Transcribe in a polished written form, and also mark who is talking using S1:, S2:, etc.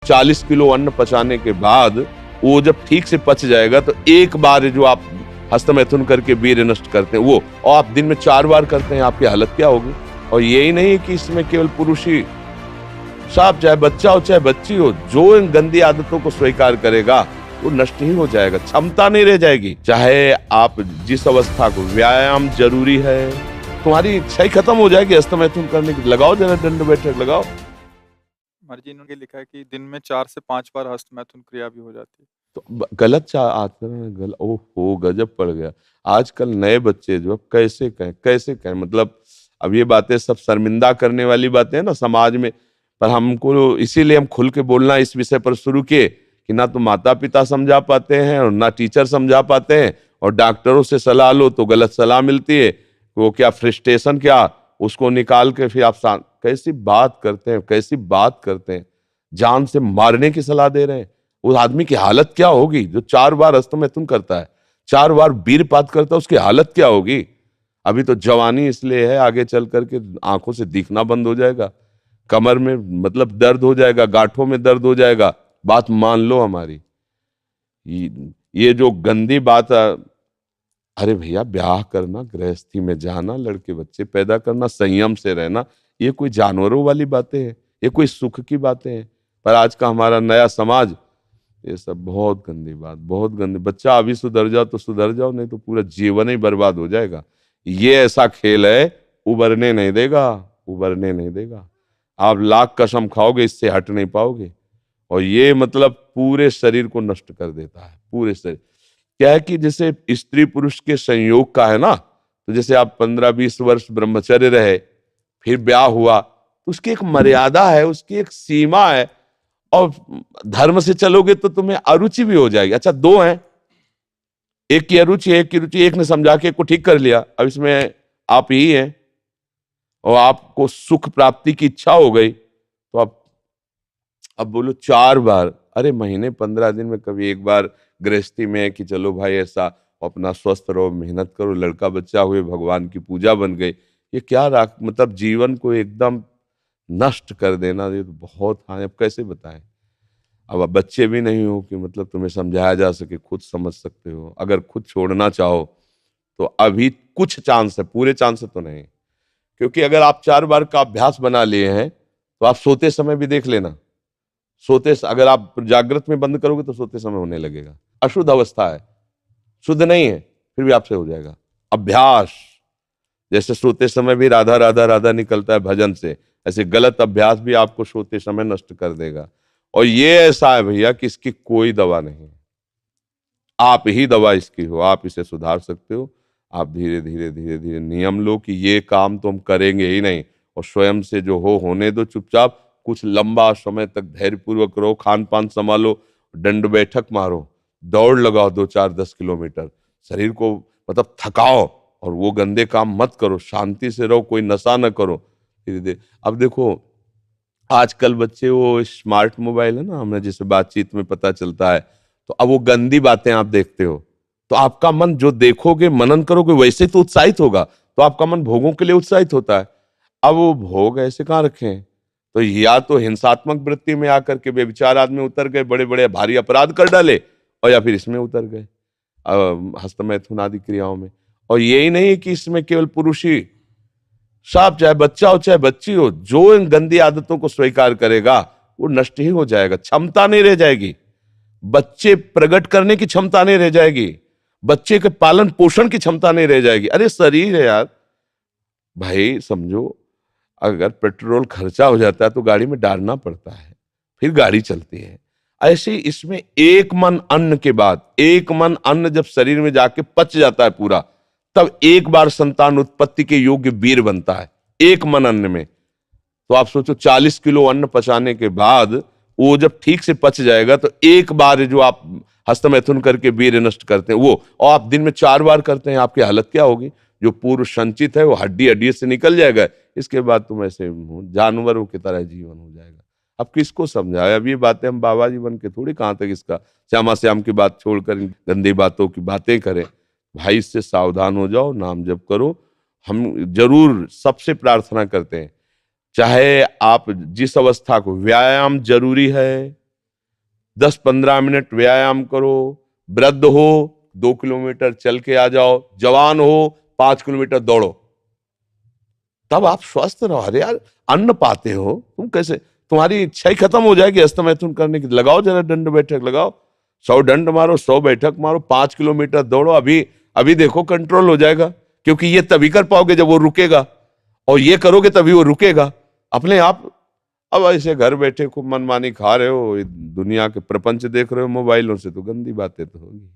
S1: 40 kilo अन्न पचाने के बाद वो जब ठीक से पच जाएगा तो एक बार जो आप हस्तमैथुन करके वीर्य नष्ट करते हैं वो, और आप दिन में 4 बार करते हैं, आपकी हालत क्या होगी। और यही नहीं कि इसमें केवल पुरुष ही, साहब चाहे बच्चा हो चाहे बच्ची हो, जो इन गंदी आदतों को स्वीकार करेगा वो नष्ट ही हो जाएगा, क्षमता नहीं रह जाएगी। चाहे आप जिस अवस्था को, व्यायाम जरूरी है, तुम्हारी इच्छा ही खत्म हो जाएगी हस्तमैथुन करने की। लगाओ जरा दंड बैठक लगाओ।
S2: जी इन्होंने लिखा है कि दिन में 4 से 5 बार हस्तमैथुन क्रिया भी हो जाती है।
S1: तो गलत आचरण, गलत, ओहो गजब पड़ गया। आजकल नए बच्चे जो, अब कैसे कहें, मतलब अब ये बातें सब शर्मिंदा करने वाली बातें हैं ना समाज में, पर हमको इसीलिए हम खुल के बोलना इस विषय पर शुरू किए कि ना तो माता पिता समझा पाते हैं और ना टीचर समझा पाते हैं, और डॉक्टरों से सलाह लो तो गलत सलाह मिलती है। वो क्या फ्रस्ट्रेशन, क्या उसको निकाल के फिर आप कैसी बात करते हैं, जान से मारने की सलाह दे रहे हैं। उस आदमी की हालत क्या होगी जो 4 बार हस्तमैथुन करता है, 4 बार वीरपात करता है, उसकी हालत क्या होगी। अभी तो जवानी इसलिए है, आगे चल करके आंखों से दिखना बंद हो जाएगा, कमर में मतलब दर्द हो जाएगा, गांठों में दर्द हो जाएगा। बात मान लो हमारी, ये जो गंदी बात, अरे भैया ब्याह करना, गृहस्थी में जाना, लड़के बच्चे पैदा करना, संयम से रहना, ये कोई जानवरों वाली बातें हैं, ये कोई सुख की बातें हैं। पर आज का हमारा नया समाज, ये सब बहुत गंदी बात, बहुत गंदी। बच्चा अभी सुधर जाओ तो सुधर जाओ, नहीं तो पूरा जीवन ही बर्बाद हो जाएगा। ये ऐसा खेल है, उबरने नहीं देगा। आप लाख कसम खाओगे, इससे हट नहीं पाओगे। और ये मतलब पूरे शरीर को नष्ट कर देता है, पूरे शरीर। क्या है कि जैसे स्त्री पुरुष के संयोग का है ना, तो जैसे आप 15-20 वर्ष ब्रह्मचर्य रहे, फिर ब्याह हुआ, तो उसकी एक मर्यादा है, उसकी एक सीमा है। और धर्म से चलोगे तो तुम्हें अरुचि भी हो जाएगी। अच्छा, 2 हैं, एक की अरुचि, एक ने समझा के एक को ठीक कर लिया, अब इसमें आप ही हैं, और आपको सुख प्राप्ति की इच्छा हो गई, तो आप अब बोलो 4 बार, अरे महीने 15 दिन में कभी एक बार गृहस्थी में है कि चलो भाई ऐसा अपना स्वस्थ रहो, मेहनत करो, लड़का बच्चा हुए, भगवान की पूजा बन गई। ये क्या मतलब जीवन को एकदम नष्ट कर देना, ये तो बहुत। हाँ, अब कैसे बताएं। अब बच्चे भी नहीं हो कि मतलब तुम्हें समझाया जा सके, खुद समझ सकते हो। अगर खुद छोड़ना चाहो तो अभी कुछ चांस है, पूरे चांस है तो नहीं। क्योंकि अगर आप 4 बार का अभ्यास बना लिए हैं तो आप सोते समय भी देख लेना, अगर आप जागृत में बंद करोगे तो सोते समय होने लगेगा। अशुद्ध अवस्था है, शुद्ध नहीं है, फिर भी आपसे हो जाएगा। अभ्यास, जैसे सोते समय भी राधा राधा राधा निकलता है भजन से, ऐसे गलत अभ्यास भी आपको सोते समय नष्ट कर देगा। और ये ऐसा है भैया कि इसकी कोई दवा नहीं, आप ही दवा इसकी हो। आप इसे सुधार सकते हो। आप धीरे धीरे नियम लो कि ये काम तो हम करेंगे ही नहीं, और स्वयं से जो होने दो चुपचाप। कुछ लंबा समय तक धैर्यपूर्वक रहो, खान पान संभालो, दंड बैठक मारो, दौड़ लगाओ 2-4-10 किलोमीटर, शरीर को मतलब थकाओ, और वो गंदे काम मत करो, शांति से रहो, कोई नशा न करो। धीरे धीरे अब देखो आजकल बच्चे, वो स्मार्ट मोबाइल है ना, हमें जैसे बातचीत में पता चलता है, तो अब वो गंदी बातें आप देखते हो तो आपका मन जो देखोगे, मनन करोगे, वैसे तो उत्साहित होगा, तो आपका मन भोगों के लिए उत्साहित होता है। अब वो भोग ऐसे कहाँ रखे हैं, तो या तो हिंसात्मक वृत्ति में आकर के बेविचार आदमी उतर गए, बड़े बड़े भारी अपराध कर डाले, और या फिर इसमें उतर गए हस्तमैथुन आदि क्रियाओं में। और यही नहीं कि इसमें केवल पुरुष ही, साहब चाहे बच्चा हो चाहे बच्ची हो, जो इन गंदी आदतों को स्वीकार करेगा वो नष्ट ही हो जाएगा, क्षमता नहीं रह जाएगी। बच्चे प्रकट करने की क्षमता नहीं रह जाएगी, बच्चे के पालन पोषण की क्षमता नहीं रह जाएगी। अरे शरीर है यार भाई, समझो अगर पेट्रोल खर्चा हो जाता है तो गाड़ी में डालना पड़ता है, फिर गाड़ी चलती है। ऐसे ही इसमें एक मन अन्न के बाद, एक मन अन्न जब शरीर में जाके पच जाता है पूरा, तब एक बार संतान उत्पत्ति के योग्य वीर बनता है, एक मन अन्न में। तो आप सोचो 40 किलो अन्न पचाने के बाद वो जब ठीक से पच जाएगा तो एक बार जो आप हस्तमैथुन करके वीर्य नष्ट करते हैं वो, और आप दिन में 4 बार करते हैं, आपकी हालत क्या होगी। जो पूर्व संचित है वो हड्डी हड्डी से निकल जाएगा, इसके बाद तुम ऐसे जानवरों की तरह जीवन हो जाएगा। अब किसको समझाए, अब ये बातें हम बाबा जी बन के थोड़ी कहां तक इसका श्यामा श्याम की बात छोड़कर गंदी बातों की बातें करें। भाई इससे सावधान हो जाओ, नाम जप करो। हम जरूर सबसे प्रार्थना करते हैं, चाहे आप जिस अवस्था को, व्यायाम जरूरी है, 10-15 मिनट व्यायाम करो, वृद्ध हो 2 किलोमीटर चल के आ जाओ, जवान हो 5 किलोमीटर दौड़ो, तब आप स्वस्थ रहो। अरे यार, अन्न पाते हो तुम, कैसे तुम्हारी इच्छा ही खत्म हो जाएगी हस्तमैथुन करने की। लगाओ जरा दंड बैठक लगाओ, 100 दंड मारो, 100 बैठक मारो, 5 किलोमीटर दौड़ो। अभी अभी देखो कंट्रोल हो जाएगा, क्योंकि ये तभी कर पाओगे जब वो रुकेगा, और ये करोगे तभी वो रुकेगा अपने आप। अब ऐसे घर बैठे खूब मनमानी खा रहे हो, दुनिया के प्रपंच देख रहे हो मोबाइलों से, तो गंदी बातें तो होगी।